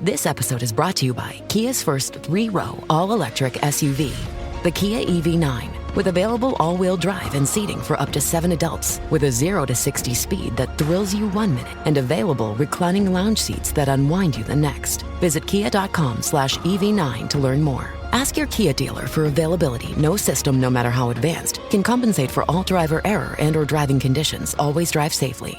This episode is brought to you by Kia's first 3-row all-electric SUV, the Kia EV9, with available all-wheel drive and seating for up to 7 adults, with a 0 to 60 speed that thrills you 1 minute, and available reclining lounge seats that unwind you the next. Visit kia.com/EV9 to learn more. Ask your Kia dealer for availability. No system, no matter how advanced, can compensate for all driver error and or driving conditions. Always drive safely.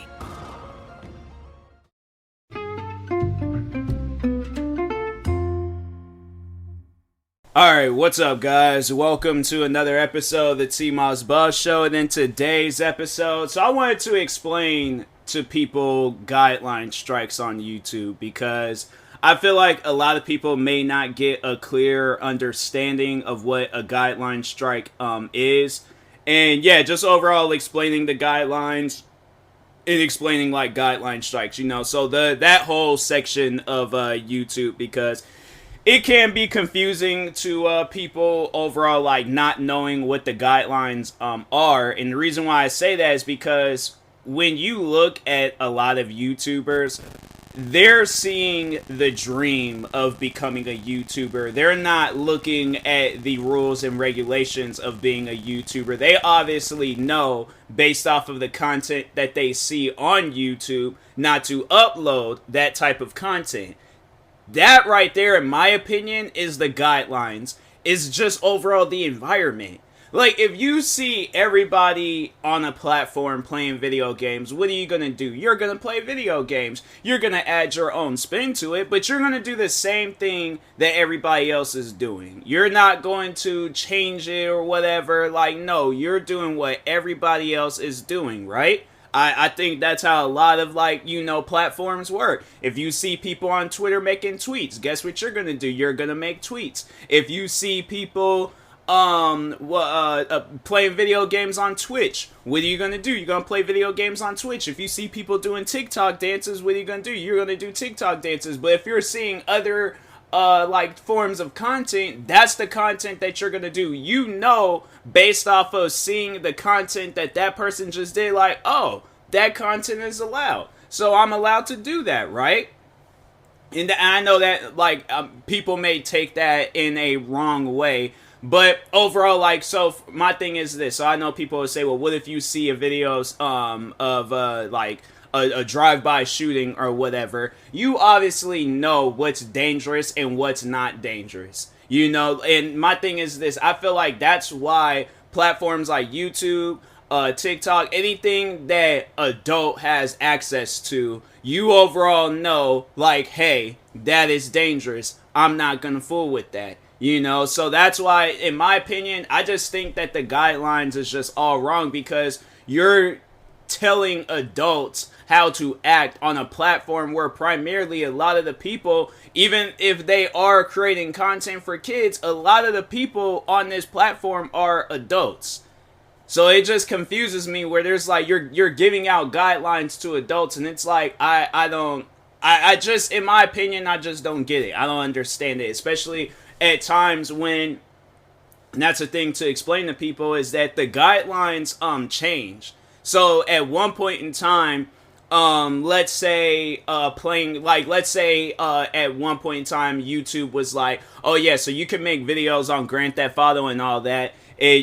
Alright, what's up guys? Welcome to another episode of the TMossBoss Show, and in today's episode, I wanted to explain to people guideline strikes on YouTube, because I feel like a lot of people may not get a clear understanding of what a guideline strike is. And yeah, just overall explaining the guidelines and explaining like guideline strikes, so that whole section of YouTube, because it can be confusing to people overall, like not knowing what the guidelines are. And the reason why I say that is because when you look at a lot of YouTubers, they're seeing the dream of becoming a YouTuber. They're not looking at the rules and regulations of being a YouTuber. They obviously know, based off of the content that they see on YouTube, not to upload that type of content. That right there, in my opinion, is the guidelines. Is just overall the environment. Like, if you see everybody on a platform playing video games, what are you going to do? You're going to play video games. You're going to add your own spin to it, but you're going to do the same thing that everybody else is doing. You're not going to change it or whatever. Like, no, you're doing what everybody else is doing, right? I think that's how a lot of, platforms work. If you see people on Twitter making tweets, guess what you're going to do? You're going to make tweets. If you see people playing video games on Twitch, what are you going to do? You're going to play video games on Twitch. If you see people doing TikTok dances, what are you going to do? You're going to do TikTok dances. But if you're seeing other forms of content, that's the content that you're gonna do. Based off of seeing the content that person just did, like, oh, that content is allowed, so I'm allowed to do that, right? And I know that people may take that in a wrong way, but overall, my thing is this. So I know people will say, well, what if you see a videos of a drive-by shooting or whatever? You obviously know what's dangerous and what's not dangerous, and my thing is this. I feel like that's why platforms like YouTube, TikTok, anything that adult has access to, you overall know, hey, that is dangerous. I'm not gonna fool with that. So that's why, in my opinion, I just think that the guidelines is just all wrong, because you're telling adults how to act on a platform where primarily a lot of the people, even if they are creating content for kids, a lot of the people on this platform are adults. So it just confuses me where there's you're giving out guidelines to adults, and it's I just, in my opinion, I just don't get it. I don't understand it, especially at times when, and that's the thing to explain to people, is that the guidelines change. So at one point in time, let's say at one point in time, YouTube was like, oh yeah, so you can make videos on Grand Theft Auto and all that. And,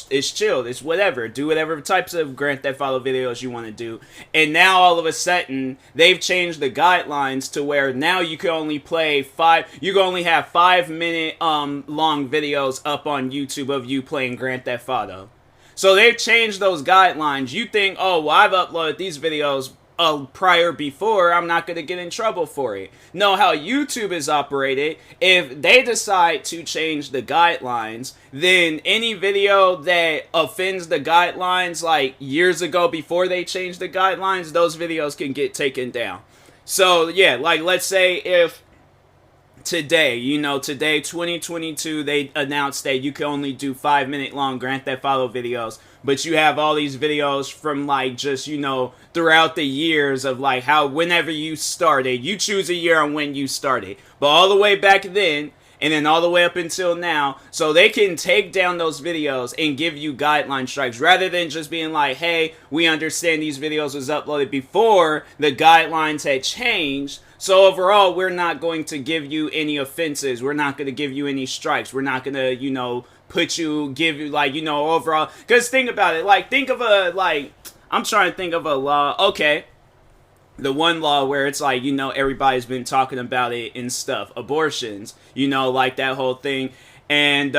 it's chill. It's whatever. Do whatever types of Grand Theft Auto videos you want to do. And now all of a sudden, they've changed the guidelines to where now you can only you can only have 5-minute long videos up on YouTube of you playing Grand Theft Auto. So they've changed those guidelines. You think, oh, well, I've uploaded these videos before, I'm not going to get in trouble for it. No, how YouTube is operated, if they decide to change the guidelines, then any video that offends the guidelines, years ago before they changed the guidelines, those videos can get taken down. So, yeah, let's say if today, 2022, they announced that you can only do 5-minute long Grand Theft Auto videos, but you have all these videos from throughout the years of whenever you started, you choose a year on when you started, but all the way back then, and then all the way up until now, so they can take down those videos and give you guideline strikes rather than just being like, hey, we understand these videos was uploaded before the guidelines had changed, so overall we're not going to give you any offenses, we're not going to give you any strikes, we're not going to, you know, give you, like, you know, overall, because think about it, like, think of a, like, I'm trying to think of a law, okay, the one law where it's like, you know, everybody's been talking about it and stuff, abortions, you know, like that whole thing. And,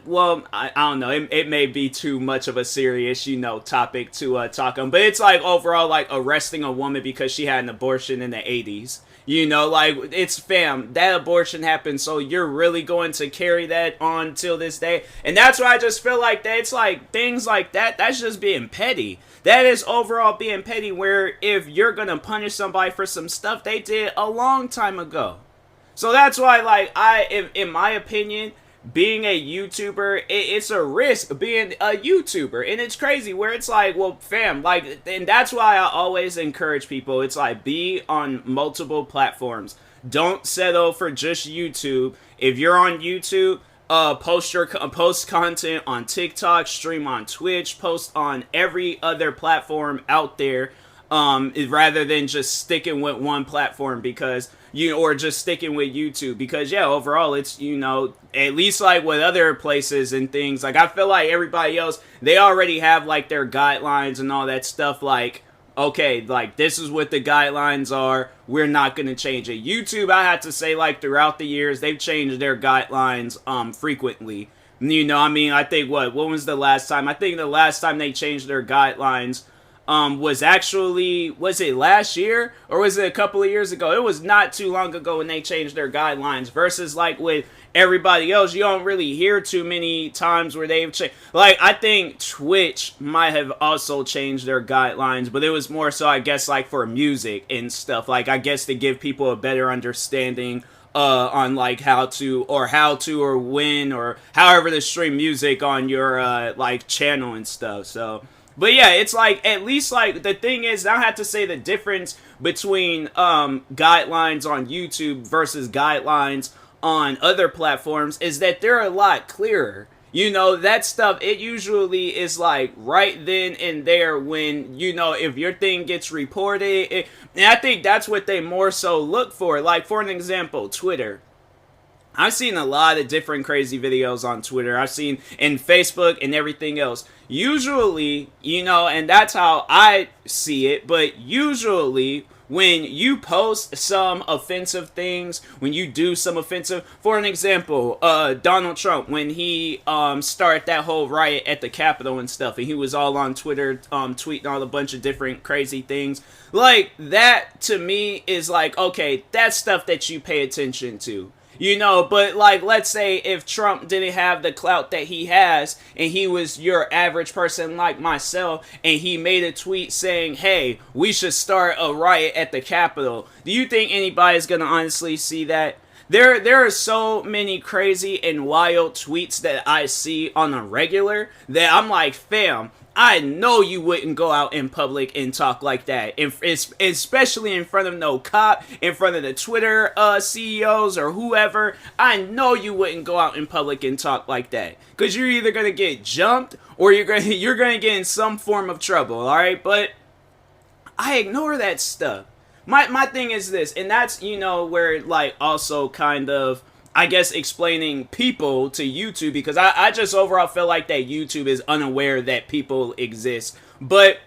well, I don't know, it may be too much of a serious, you know, topic to talk on, but it's like overall, like, arresting a woman because she had an abortion in the 80s. You know, like, it's fam, that abortion happened, so you're really going to carry that on till this day? And that's why I just feel like that it's like, things like that, that's just being petty. That is overall being petty, where if you're gonna punish somebody for some stuff they did a long time ago. So that's why, like, in my opinion, being a YouTuber, it's a risk being a YouTuber. And it's crazy where it's like, well, fam, like, and that's why I always encourage people. It's like, be on multiple platforms. Don't settle for just YouTube. If you're on YouTube, post content on TikTok, stream on Twitch, post on every other platform out there, rather than just sticking with one platform, because or just sticking with YouTube, because yeah, overall it's, you know, at least like with other places and things, like I feel like everybody else, they already have like their guidelines and all that stuff, like, okay, like, this is what the guidelines are, we're not going to change it. YouTube, I have to say, like, throughout the years, they've changed their guidelines, frequently. You know, I mean, I think, when was the last time? I think the last time they changed their guidelines, was it last year? Or was it a couple of years ago? It was not too long ago when they changed their guidelines, versus, like, with everybody else, you don't really hear too many times where they've changed. Like, I think Twitch might have also changed their guidelines, but it was more so, I guess, like, for music and stuff. Like, I guess to give people a better understanding on, like, how to or when or however to stream music on your, like, channel and stuff. So, but yeah, it's like, at least, like, the thing is, I have to say the difference between guidelines on YouTube versus guidelines on other platforms is that they're a lot clearer. You know, that stuff, it usually is like right then and there when, you know, if your thing gets reported, and I think that's what they more so look for. Like, for an example, Twitter. I've seen a lot of different crazy videos on Twitter. I've seen in Facebook and everything else. Usually, you know, and that's how I see it, but usually when you post some offensive things, when you do some offensive, for an example, Donald Trump, when he started that whole riot at the Capitol and stuff, and he was all on Twitter tweeting all a bunch of different crazy things, like, that to me is like, okay, that's stuff that you pay attention to. You know, but, like, let's say if Trump didn't have the clout that he has, and he was your average person like myself, and he made a tweet saying, hey, we should start a riot at the Capitol, do you think anybody's gonna honestly see that? There are so many crazy and wild tweets that I see on a regular that I'm like, fam, I know you wouldn't go out in public and talk like that, especially in front of no cop, in front of the Twitter CEOs or whoever. I know you wouldn't go out in public and talk like that, because you're either gonna get jumped or you're gonna get in some form of trouble. All right, but I ignore that stuff. My thing is this, and that's, you know, where, like, also kind of, I guess, explaining people to YouTube, because I just overall feel like that YouTube is unaware that people exist. But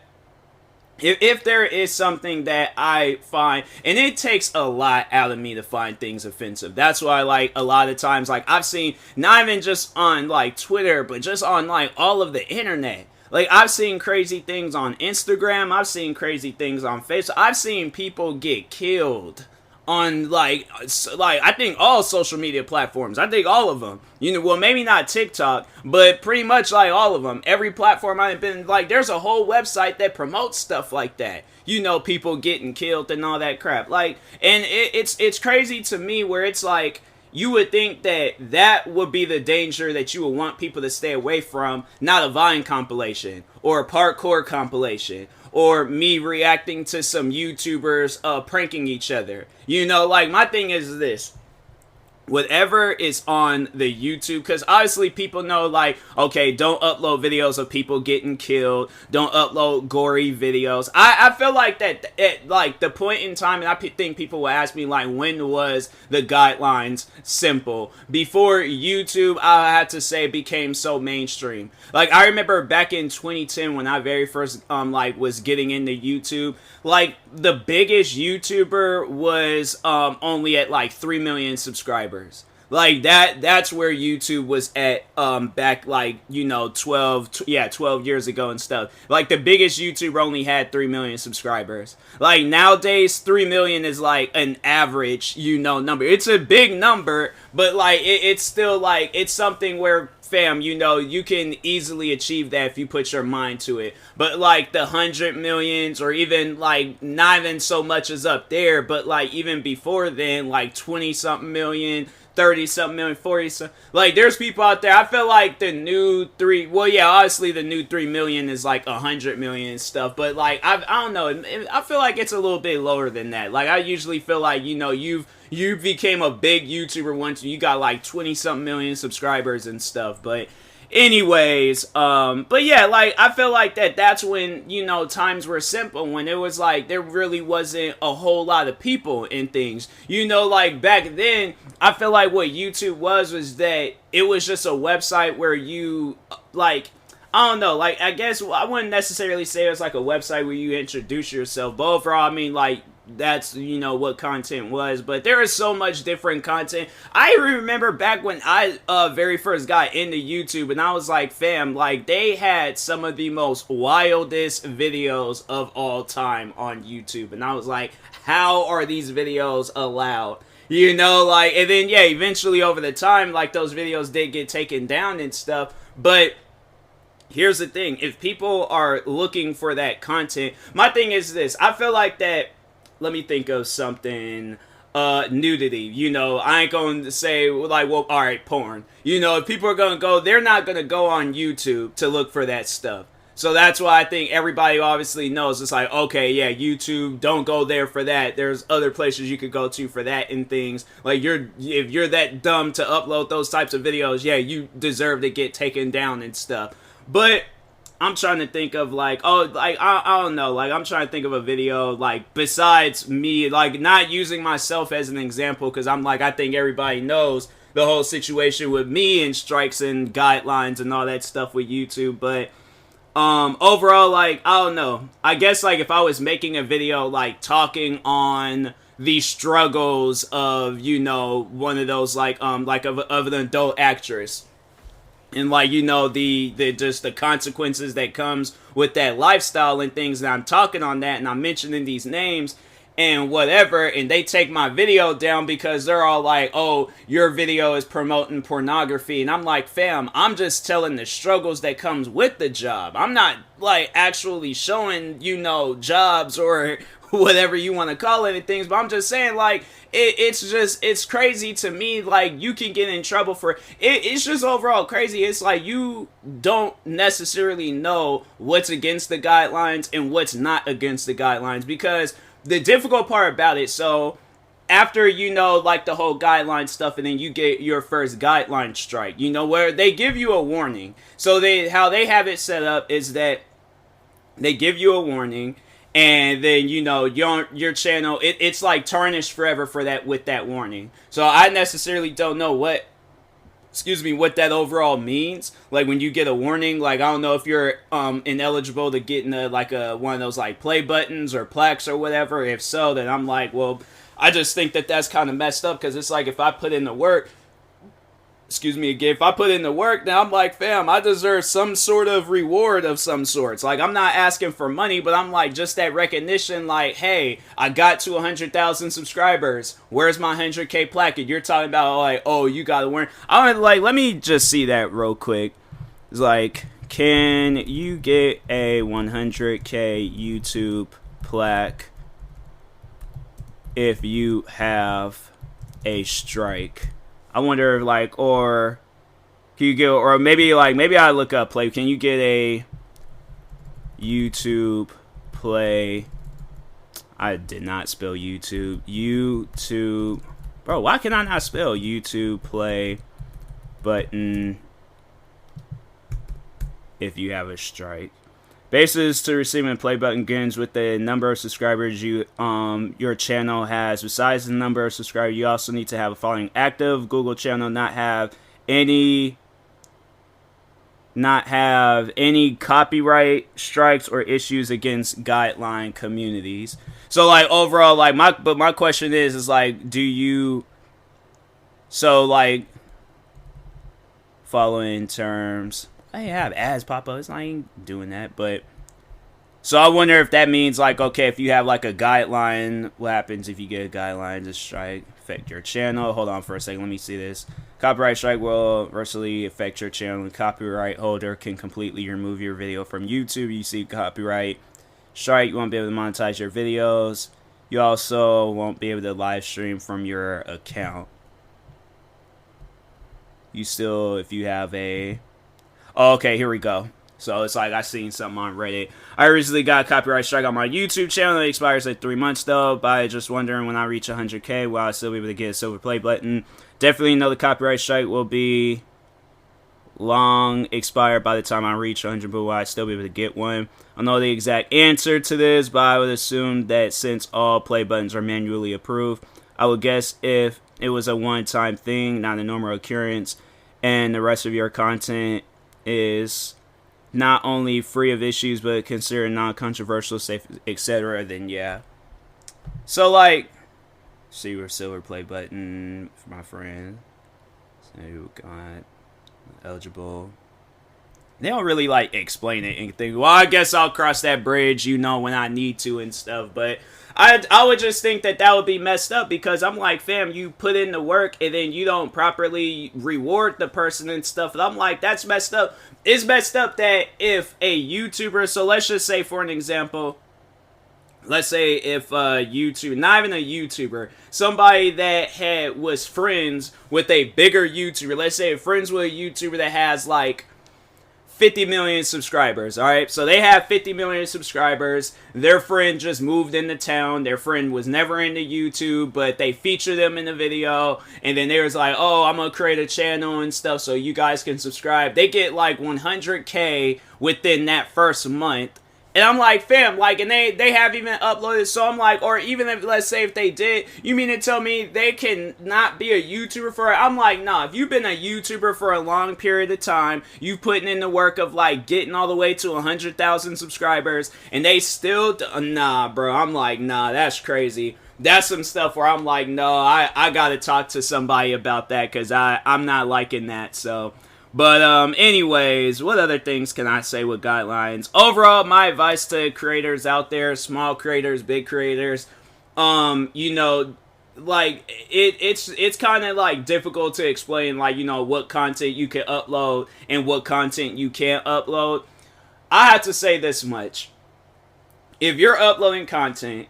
if there is something that I find, and it takes a lot out of me to find things offensive, that's why, like, a lot of times, like, I've seen, not even just on, like, Twitter, but just on, like, all of the internet. Like, I've seen crazy things on Instagram, I've seen crazy things on Facebook, I've seen people get killed on, like, I think all social media platforms. I think all of them. You know, well, maybe not TikTok, but pretty much, like, all of them. Every platform I've been, like, there's a whole website that promotes stuff like that. You know, people getting killed and all that crap. Like, and it's crazy to me where it's like, you would think that that would be the danger that you would want people to stay away from, not a Vine compilation, or a parkour compilation, or me reacting to some YouTubers pranking each other. You know, like, my thing is this. whatever is on the YouTube, because obviously people know, like, okay, don't upload videos of people getting killed, don't upload gory videos. I feel like that at like the point in time, and I think people will ask me, like, when was the guidelines simple? Before YouTube, I have to say, became so mainstream. Like, I remember back in 2010 when I very first like was getting into YouTube, like the biggest YouTuber was only at like 3 million subscribers. Like that's where YouTube was at back, like, you know, 12 years ago and stuff. Like the biggest YouTuber only had 3 million subscribers. Like nowadays 3 million is like an average, you know, number. It's a big number, but like it's still like, it's something where, fam, you know, you can easily achieve that if you put your mind to it. But like the 100 millions, or even like not even so much as up there, but like even before then, like 20 something million, 30 something million, 40 something. Like there's people out there. I feel like the new obviously the new 3 million is like 100 million and stuff, but like I don't know, I feel like it's a little bit lower than that. Like I usually feel like, you know, you became a big YouTuber once you got like 20 something million subscribers and stuff. But anyways, but yeah, like I feel like that's when, you know, times were simple, when it was like there really wasn't a whole lot of people in things. You know, like back then, I feel like what YouTube was that it was just a website where you, like, I don't know, like, I guess I wouldn't necessarily say it was like a website where you introduce yourself, but overall, I mean, like, that's, you know, what content was. But there is so much different content. I remember back when I very first got into YouTube, and I was like, fam, like, they had some of the most wildest videos of all time on YouTube, and I was like, how are these videos allowed? You know, like, and then, yeah, eventually over the time, like, those videos did get taken down and stuff, but here's the thing, if people are looking for that content, my thing is this, I feel like that, let me think of something, nudity, you know, I ain't going to say, like, well, alright, porn, you know, if people are going to go, they're not going to go on YouTube to look for that stuff. So that's why I think everybody obviously knows, it's like, okay, yeah, YouTube, don't go there for that. There's other places you could go to for that and things. Like, if you're that dumb to upload those types of videos, yeah, you deserve to get taken down and stuff. But I'm trying to think of, like, oh, like, I don't know, like, I'm trying to think of a video, like, besides me, like, not using myself as an example, because I'm like, I think everybody knows the whole situation with me and strikes and guidelines and all that stuff with YouTube, but overall, like, I don't know, I guess, like, if I was making a video, like, talking on the struggles of, you know, one of those, like of an adult actress, and, like, you know, the just the consequences that comes with that lifestyle and things, that I'm talking on that, and I'm mentioning these names and whatever, and they take my video down because they're all like, oh, your video is promoting pornography, and I'm like, fam, I'm just telling the struggles that comes with the job. I'm not, like, actually showing, you know, jobs or whatever you want to call it and things, but I'm just saying, like, it's crazy to me, like, you can get in trouble for it. It's just overall crazy. It's like you don't necessarily know what's against the guidelines and what's not against the guidelines, because the difficult part about it, so after, you know, like, the whole guideline stuff, and then you get your first guideline strike, you know, where they give you a warning. So how they have it set up is that they give you a warning, and then, you know, your channel, it's like tarnished forever for that, with that warning. So I necessarily don't know what that overall means. Like, when you get a warning, like, I don't know if you're ineligible to get in one of those, like, play buttons or plaques or whatever. If so, then I'm like, well, I just think that's kind of messed up, because it's like, if I put in the work, if I put in the work, now I'm like, fam, I deserve some sort of reward of some sorts. Like, I'm not asking for money, but I'm like, just that recognition, like, hey, I got to 100,000 subscribers. Where's my 100K plaque? You're talking about, like, oh, you gotta win. I'm like, let me just see that real quick. It's like, can you get a 100K YouTube plaque if you have a strike? I wonder, like, or can you get, or maybe I look up, play, can you get a YouTube play? I did not spell YouTube. YouTube Bro, why can I not spell YouTube play button if you have a strike? Basis to receiving play button begins with the number of subscribers your channel has. Besides the number of subscribers, you also need to have a following active Google channel, not have any copyright strikes or issues against guideline communities. So like overall, like my question is like, do you, so like following terms, I have ads pop up. It's not even doing that, but so I wonder if that means like, okay, if you have like a guideline, what happens if you get a guideline to strike affect your channel? Hold on for a second, let me see this. Copyright strike will adversely affect your channel. The copyright holder can completely remove your video from YouTube. You see copyright strike, you won't be able to monetize your videos. You also won't be able to live stream from your account. You still, if you have a, oh, okay, here we go. So it's like I seen something on Reddit. I recently got a copyright strike on my YouTube channel. It expires in 3 months though. But I just wondering when I reach 100K, will I still be able to get a silver play button? Definitely know the copyright strike will be long expired by the time I reach 100, but will I still be able to get one? I know the exact answer to this, but I would assume that since all play buttons are manually approved, I would guess if it was a one-time thing, not a normal occurrence, and the rest of your content is not only free of issues but considered non-controversial, safe, etc., then yeah. So like, see your silver play button for my friend. So got eligible. They don't really like explain it and think, well, I guess I'll cross that bridge, you know, when I need to and stuff. But I would just think that would be messed up, because I'm like, fam, you put in the work and then you don't properly reward the person and stuff. And I'm like, that's messed up. It's messed up that if a YouTuber, so let's just say for an example, let's say if YouTube, not even a YouTuber, somebody that was friends with a bigger YouTuber, let's say friends with a YouTuber that has like 50 million subscribers, alright? So they have 50 million subscribers. Their friend just moved into town. Their friend was never into YouTube, but they feature them in the video. And then they was like, oh, I'm gonna create a channel and stuff so you guys can subscribe. They get like 100K within that first month. And I'm like, fam, like, and they have even uploaded, so I'm like, or even if, let's say if they did, you mean to tell me they can not be a YouTuber for it? I'm like, nah, if you've been a YouTuber for a long period of time, you putting in the work of, like, getting all the way to 100,000 subscribers, and they still, nah, bro, I'm like, nah, that's crazy. That's some stuff where I'm like, no, I gotta talk to somebody about that, because I'm not liking that, so. But anyways, what other things can I say with guidelines? Overall, my advice to creators out there, small creators, big creators, you know, like it's kind of like difficult to explain, like, you know, what content you can upload and what content you can't upload. I have to say this much: if you're uploading content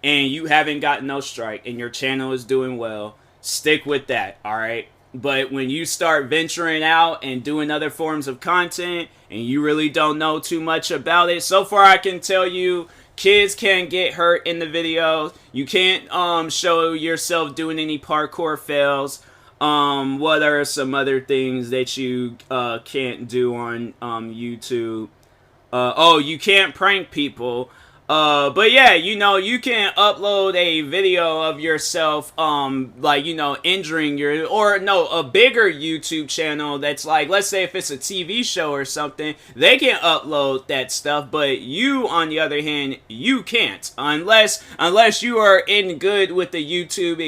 and you haven't gotten no strike and your channel is doing well, stick with that, all right? But when you start venturing out and doing other forms of content and you really don't know too much about it, so far I can tell you, kids can get hurt in the video. You can't show yourself doing any parkour fails. What are some other things that you can't do on YouTube? Oh, you can't prank people. But yeah, you know, you can upload a video of yourself, like, you know, injuring a bigger YouTube channel that's like, let's say if it's a TV show or something, they can upload that stuff, but you, on the other hand, you can't, unless you are in good with the YouTube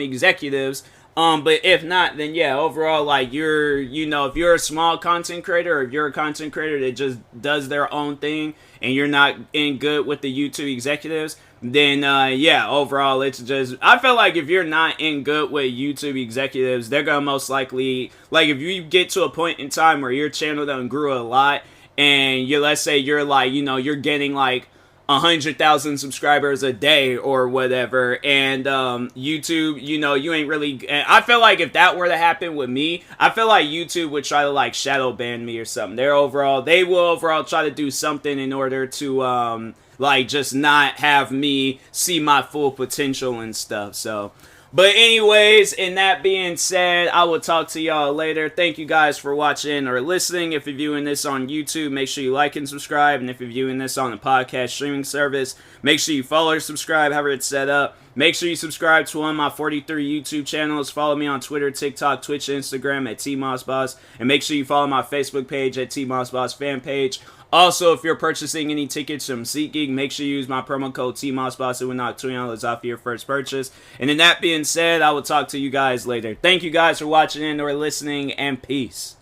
executives. But if not, then yeah, overall, like, you know, if you're a small content creator, or if you're a content creator that just does their own thing, and you're not in good with the YouTube executives, then, yeah, overall, it's just, I feel like if you're not in good with YouTube executives, they're gonna most likely, like, if you get to a point in time where your channel done grew a lot, and let's say you're like, you know, you're getting like 100,000 subscribers a day or whatever, and YouTube, you know, you ain't really, I feel like if that were to happen with me, I feel like YouTube would try to like shadow ban me or something. They will overall try to do something in order to like just not have me see my full potential and stuff. So But anyways, in that being said, I will talk to y'all later. Thank you guys for watching or listening. If you're viewing this on YouTube, make sure you like and subscribe. And if you're viewing this on the podcast streaming service, make sure you follow or subscribe, however it's set up. Make sure you subscribe to one of my 43 YouTube channels. Follow me on Twitter, TikTok, Twitch, Instagram at TMossBoss. And make sure you follow my Facebook page at TMossBoss fan page. Also, if you're purchasing any tickets from SeatGeek, make sure you use my promo code TMossBoss. It will knock $20 off your first purchase. And then that being said, I will talk to you guys later. Thank you guys for watching and or listening, and peace.